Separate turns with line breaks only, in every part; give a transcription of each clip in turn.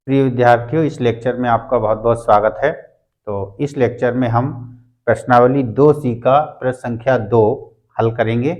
प्रिय विद्यार्थियों, इस लेक्चर में आपका बहुत बहुत स्वागत है। तो इस लेक्चर में हम प्रश्नावली 2C का प्रश्न संख्या 2 हल करेंगे।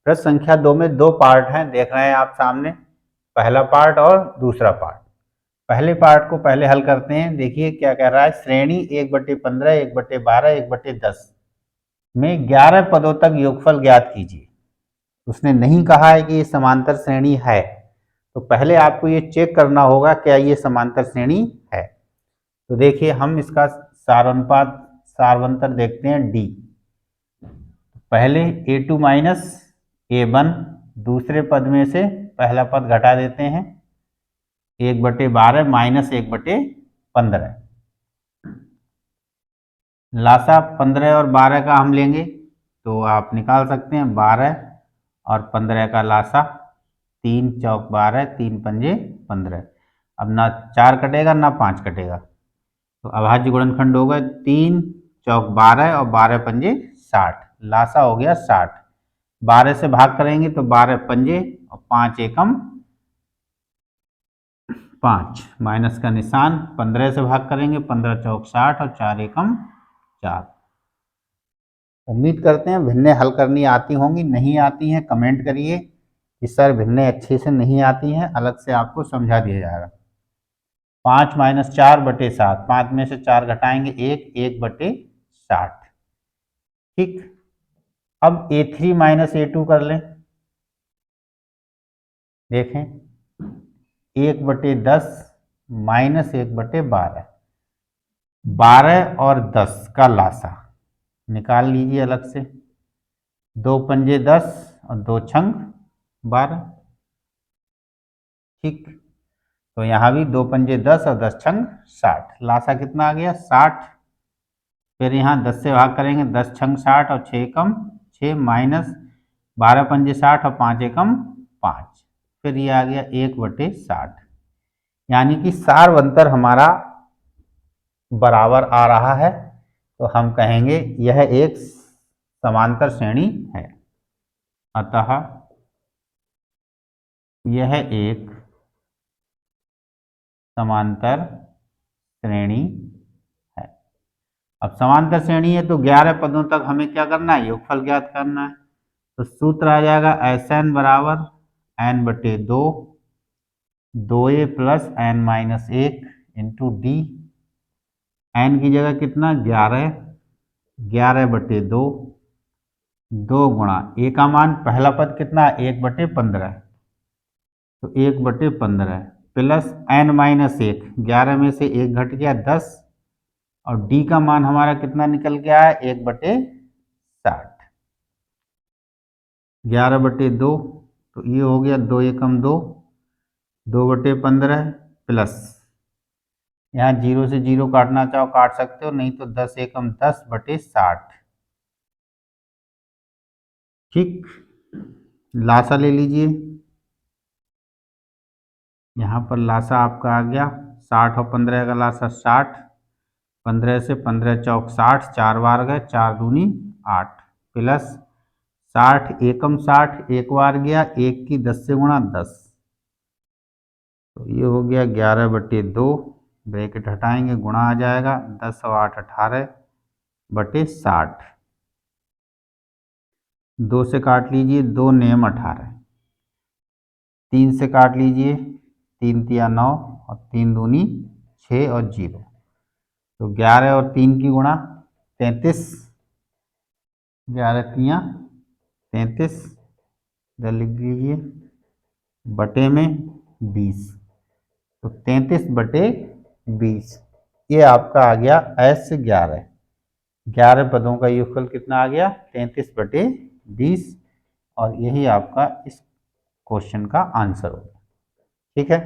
प्रश्न संख्या 2 में दो पार्ट हैं, देख रहे हैं आप सामने, पहला पार्ट और दूसरा पार्ट। पहले पार्ट को पहले हल करते हैं। देखिए क्या कह रहा है, श्रेणी 1/15, 1/12, 1/10 में 11 पदों तक योगफल ज्ञात कीजिए। उसने नहीं कहा है कि ये समांतर श्रेणी है, तो पहले आपको ये चेक करना होगा क्या ये समांतर श्रेणी है। तो देखिए हम इसका सारवंतर देखते हैं डी। पहले a2 माइनस a1, दूसरे पद में से पहला पद घटा देते हैं, 1/12 माइनस 1/15। लासा 15 और 12 का हम लेंगे तो आप निकाल सकते हैं 12 और 15 का लासा, 3 चौक 12, 3 पंजे 15। अब ना 4 कटेगा ना 5 कटेगा, तो अभाज्य गुणनखंड होगा 3 चौक 12 और 12 पंजे 60। लासा हो गया 60। 12 से भाग करेंगे तो 12 पंजे और 5 एकम 5, माइनस का निशान। 15 से भाग करेंगे, 15 चौक 60 और 4 एकम 4। उम्मीद करते हैं भिन्ने हल करनी आती होंगी, नहीं आती हैं कमेंट करिए कि सर भिन्ने अच्छे से नहीं आती हैं, अलग से आपको समझा दिया जाएगा। 5 माइनस 4/7, 5 में से 4 घटाएंगे 1/60। ठीक, अब a3 माइनस a2 कर लें। देखें 1/10 माइनस 1/12, 12 और 10 का लासा निकाल लीजिए अलग से। 2 पंजे 10 और 2 छंग 12। ठीक, तो यहाँ भी 2 पंजे 10 और 10 छंग 60। लासा कितना आ गया 60। फिर यहाँ 10 से भाग करेंगे, 10 छंग 60 और 6 एकम 6, माइनस 12 पंजे 60 और 5 एकम 5। फिर ये आ गया 1/60, यानी कि सारवंतर हमारा बराबर आ रहा है। तो हम कहेंगे यह एक समांतर श्रेणी है। अतः यह एक समांतर श्रेणी है। अब समांतर श्रेणी है तो 11 पदों तक हमें क्या करना है, योगफल ज्ञात करना है। तो सूत्र आ जाएगा Sn बराबर n/2, 2a plus n minus 1 into D. n की जगह कितना 11, 11/2, 2 गुणा a का मान पहला पद कितना 1/15, तो 1/15 प्लस n माइनस 1, 11 में से 1 घट गया 10, और d का मान हमारा कितना निकल गया है 1/60। 11/2, तो ये हो गया 2 एकम 2, 2/15 प्लस, यहाँ 0 से 0 काटना चाहो काट सकते हो, नहीं तो 10 एकम 10/60। ठीक, लासा ले लीजिए। यहाँ पर लासा आपका आ गया 60 और 15 का लासा 60। 15 से 15 चौक 60, 4 बार गए, 4 दूनी 8, प्लस 60 एकम 60, एक बार गया, 1 की 10 से गुणा 10, तो ये हो गया 11/2, ब्रैकेट हटाएंगे, गुणा आ जाएगा 10 और 8 18/60। 2 से काट लीजिए, 2 नेम 18, 3 से काट लीजिए, 3 तिया 9 और 3 दूनी 6 और 0, तो 11 और 3 की गुणा 33, 11 तिया 33, इधर लिख लीजिए, बटे में 20, तो 33/20। ये आपका आ गया S11। 11 पदों का योगफल कितना आ गया 33/20, और यही आपका इस क्वेश्चन का आंसर होगा। ठीक है,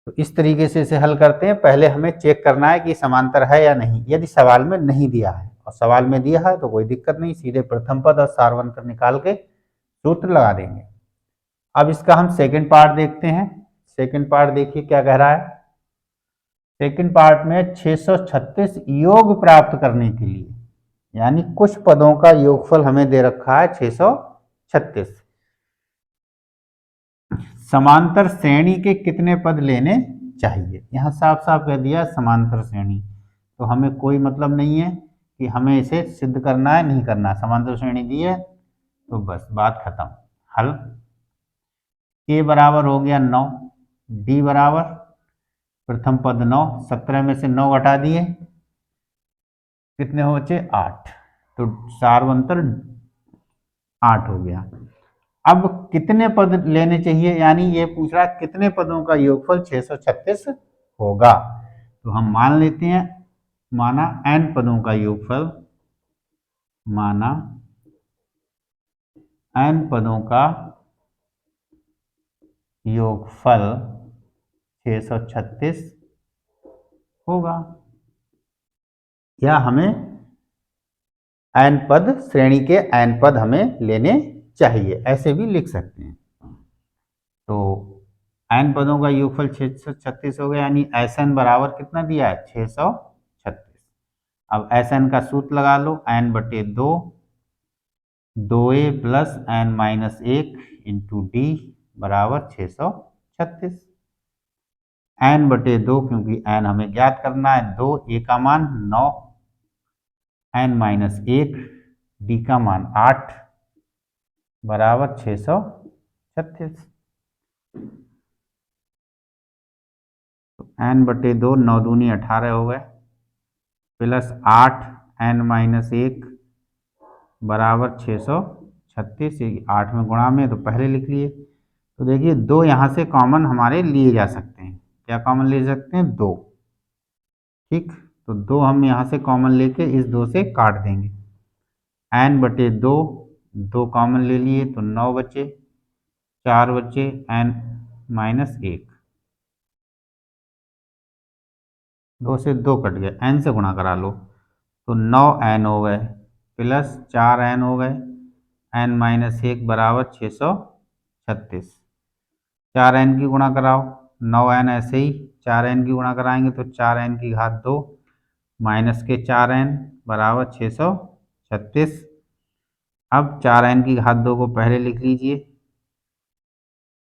तो इस तरीके से इसे हल करते हैं। पहले हमें चेक करना है कि समांतर है या नहीं। यदि सवाल में नहीं दिया है और सवाल में दिया है तो कोई दिक्कत नहीं, सीधे प्रथम पद और सारवंतर निकाल के सूत्र लगा देंगे। अब इसका हम सेकंड पार्ट देखते हैं। सेकंड पार्ट देखिए क्या कह रहा है। सेकंड पार्ट में 636 योग प्राप्त करने के लिए, यानी कुछ पदों का योगफल हमें दे रखा है 636। समांतर श्रेणी के कितने पद लेने चाहिए। यहाँ साफ साफ कह दिया समांतर श्रेणी, तो हमें कोई मतलब नहीं है कि हमें इसे सिद्ध करना है नहीं करना, समांतर श्रेणी दी है तो बस बात खत्म। हल a बराबर हो गया 9, d बराबर प्रथम पद 9, 17 में से 9 घटा दिए, कितने हो बचे 8, तो सार्वंतर 8 हो गया। अब कितने पद लेने चाहिए, यानी ये पूछ रहा है कितने पदों का योगफल 636 होगा। तो हम मान लेते हैं, माना n पदों का योगफल, माना n पदों का योगफल 636 होगा, या हमें n पद, श्रेणी के n पद हमें लेने चाहिए, ऐसे भी लिख सकते हैं। तो n पदों का योगफल 636 हो गया, यानी Sn बराबर कितना दिया है 636। अब Sn का सूत्र लगा लो, n बटे 2, 2a plus n minus 1 into D बराबर 636। n बटे 2, क्योंकि n हमें ज्ञात करना है, 2 a का मान 9, n माइनस 1 d का मान 8 बराबर 636। तो n बटे 2, 9 दूनी 18 हो गए, प्लस 8 n माइनस 1 बराबर 636, 8 में गुणा में तो पहले लिख लिए। तो देखिए 2 यहाँ से कॉमन हमारे लिए जा सकते हैं, क्या कॉमन ले सकते हैं 2, ठीक। तो 2 हम यहाँ से कॉमन लेके इस 2 से काट देंगे, n बटे 2, 2 कॉमन ले लिए तो 9 बचे, 4 बचे, n माइनस 1, 2 से 2 कट गए, n से गुणा करा लो तो 9n हो गए, प्लस 4n हो गए, n माइनस 1 बराबर 636। 4n की गुणा कराओ, 9n ऐसे ही 4n की गुणा कराएंगे तो 4n की घात 2 माइनस के 4n बराबर 636। अब 4n की घात 2 को पहले लिख लीजिए,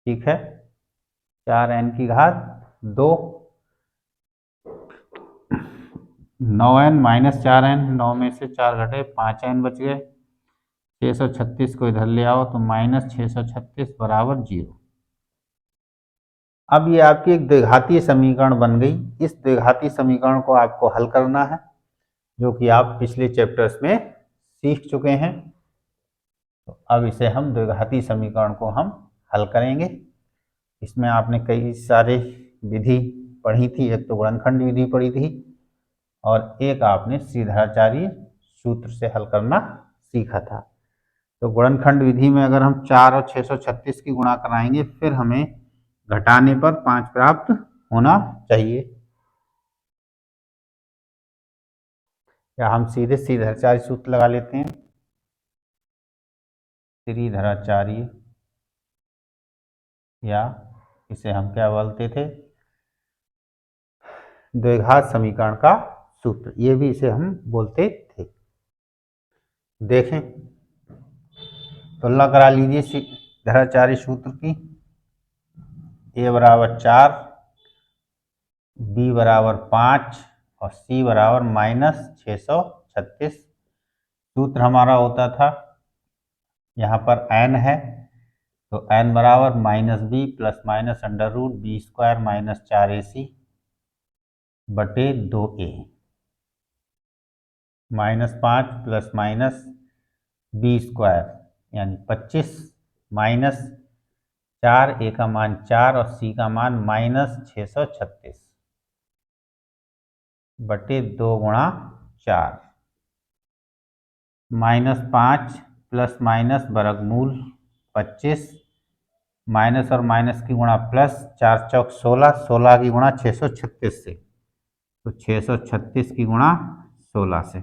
ठीक है, 4n की घात 2, 9n माइनस 4n, 9 में से 4 घटे 5n बच गए, 636 को इधर ले आओ तो माइनस 636 बराबर 0। अब ये आपकी एक द्विघातीय समीकरण बन गई। इस द्विघातीय समीकरण को आपको हल करना है, जो कि आप पिछले चैप्टर्स में सीख चुके हैं। तो अब इसे हम द्विघातीय समीकरण को हम हल करेंगे। इसमें आपने कई सारे विधि पढ़ी थी, एक तो गुणनखंड विधि पढ़ी थी और एक आपने श्रीधराचार्य सूत्र से हल करना सीखा था। तो गुणनखंड विधि में अगर हम 4 और 636 की गुणा कराएंगे, फिर हमें घटाने पर 5 प्राप्त होना चाहिए। या हम सीधे श्रीधराचार्य सूत्र लगा लेते हैं, श्रीधराचार्य, या इसे हम क्या बोलते थे, द्विघात समीकरण का सूत्र, ये भी इसे हम बोलते थे। देखें, तुलना करा लीजिए श्रीधराचार्य सूत्र की, a बराबर 4, b बराबर 5 और c बराबर माइनस 636। सूत्र हमारा होता था, यहाँ पर n है तो n बराबर minus b plus minus under root b square minus 4ac बटे 2a, minus 5 plus minus b square यानी 25 माइनस 4, a का मान 4 और c का मान माइनस 636 बटे 2 गुणा 4, माइनस 5 प्लस माइनस वर्गमूल 25, माइनस और माइनस की गुणा प्लस, 4 चौक 16, 16 की गुणा 636 से, तो 636 की गुणा 16 से,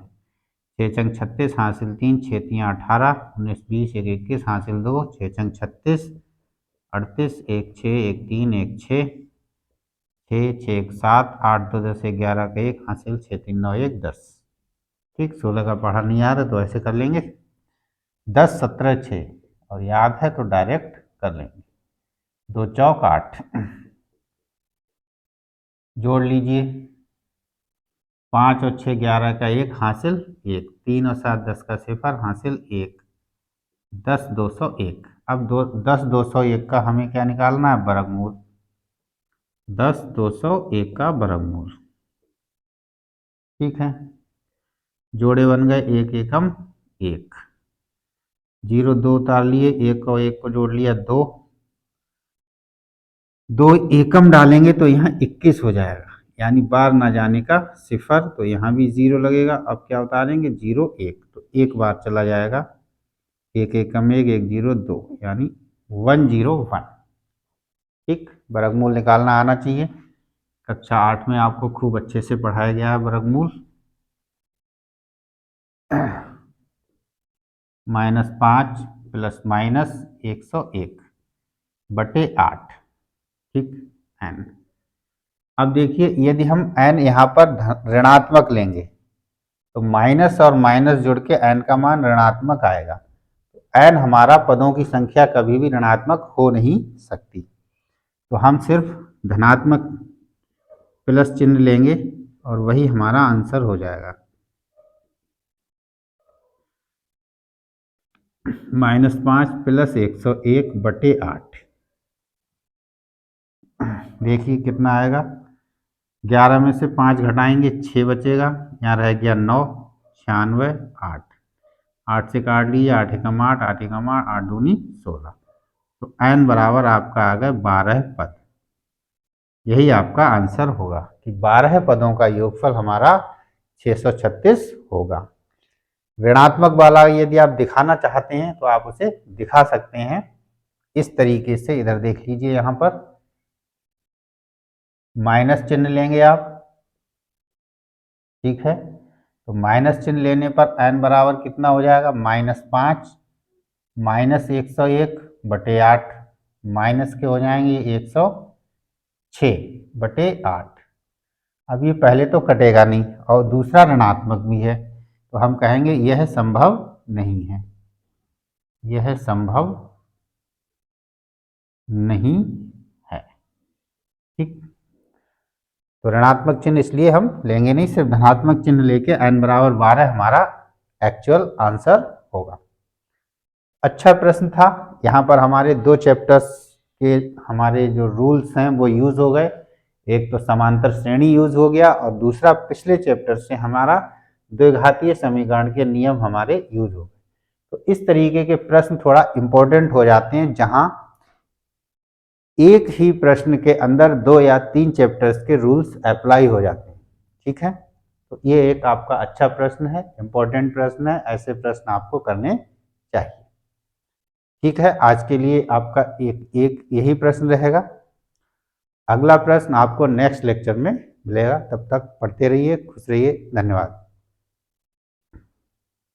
6 चंग 36 हासिल 3, 6 3 18, 19 20 1 21 हासिल 2, 6 चंग 36 38, 1 6 1 3 1 6, 6 6 1 7, 8 2 10 11 का 1 हासिल 6 3 9 1 10। ठीक, 16 का पढ़ा नहीं आ रहा तो ऐसे कर लेंगे, 10 17 6, और याद है तो डायरेक्ट कर लेंगे, 2 चौक 8। जोड़ लीजिए, 5 और 6 11 का 1 हासिल 1, 3 और 7 10 का 0 हासिल 1, 10 201। अब 10 201 का हमें क्या निकालना है? वर्गमूल। 10 201 का वर्गमूल। ठीक है, जोड़े बन गए, 1 एकम 1, 0 2 उतार लिए, 1 और 1 को जोड़ लिया 2, 2 एकम डालेंगे तो यहाँ 21 हो जाएगा, यानी बार ना जाने का 0, तो यहाँ भी 0 लगेगा। अब क्या उतारेंगे? 0 1, तो एक बार चला जाएगा, 1 एकम 1, 1 0 2, यानी 101। ठीक, वर्गमूल निकालना आना चाहिए। कक्षा 8 में आपको खूब अच्छे से पढ़ाया गया है वर्गमूल। -5 प्लस माइनस 101 बटे 8। ठीक, n। अब देखिए, यदि हम n यहाँ पर ऋणात्मक लेंगे तो माइनस और माइनस जुड़ के n का मान ऋणात्मक आएगा। n हमारा पदों की संख्या कभी भी ऋणात्मक हो नहीं सकती, तो हम सिर्फ धनात्मक प्लस चिन्ह लेंगे और वही हमारा आंसर हो जाएगा। -5 प्लस 101 बटे 8। देखिए कितना आएगा, 11 में से 5 घटाएंगे 6 बचेगा, यहाँ रह गया 9, 96, 8, 8 से काट लीजिए, 8 एकम 8, 8 एकम 8, 8 दूनी 16, तो n बराबर आपका आ गया 12 पद। यही आपका आंसर होगा कि 12 पदों का योगफल हमारा 636 होगा। ऋणात्मक वाला यदि आप दिखाना चाहते हैं तो आप उसे दिखा सकते हैं इस तरीके से। इधर देख लीजिए, यहाँ पर माइनस चिन्ह लेंगे आप। ठीक है, तो माइनस चिन्ह लेने पर n बराबर कितना हो जाएगा? -5 माइनस 101 बटे 8, माइनस के हो जाएंगे 106 बटे 8। अब ये पहले तो कटेगा नहीं और दूसरा ऋणात्मक भी है, तो हम कहेंगे यह संभव नहीं है, यह संभव नहीं है। ठीक, तो ऋणात्मक चिन्ह इसलिए हम लेंगे नहीं, सिर्फ धनात्मक चिन्ह लेके n बराबर 12 हमारा एक्चुअल आंसर होगा। अच्छा प्रश्न था। यहाँ पर हमारे 2 चैप्टर्स के हमारे जो रूल्स हैं वो यूज हो गए। एक तो समांतर श्रेणी यूज हो गया और दूसरा पिछले चैप्टर से हमारा द्विघातीय समीकरण के नियम हमारे यूज हो गए। तो इस तरीके के प्रश्न थोड़ा इंपॉर्टेंट हो जाते हैं, जहां एक ही प्रश्न के अंदर 2 या 3 चैप्टर्स के रूल्स अप्लाई हो जाते हैं। ठीक है, तो ये एक आपका अच्छा प्रश्न है, इंपॉर्टेंट प्रश्न है, ऐसे प्रश्न आपको करने चाहिए। ठीक है, आज के लिए आपका एक यही प्रश्न रहेगा। अगला प्रश्न आपको नेक्स्ट लेक्चर में मिलेगा। तब तक पढ़ते रहिए, खुश रहिए, धन्यवाद।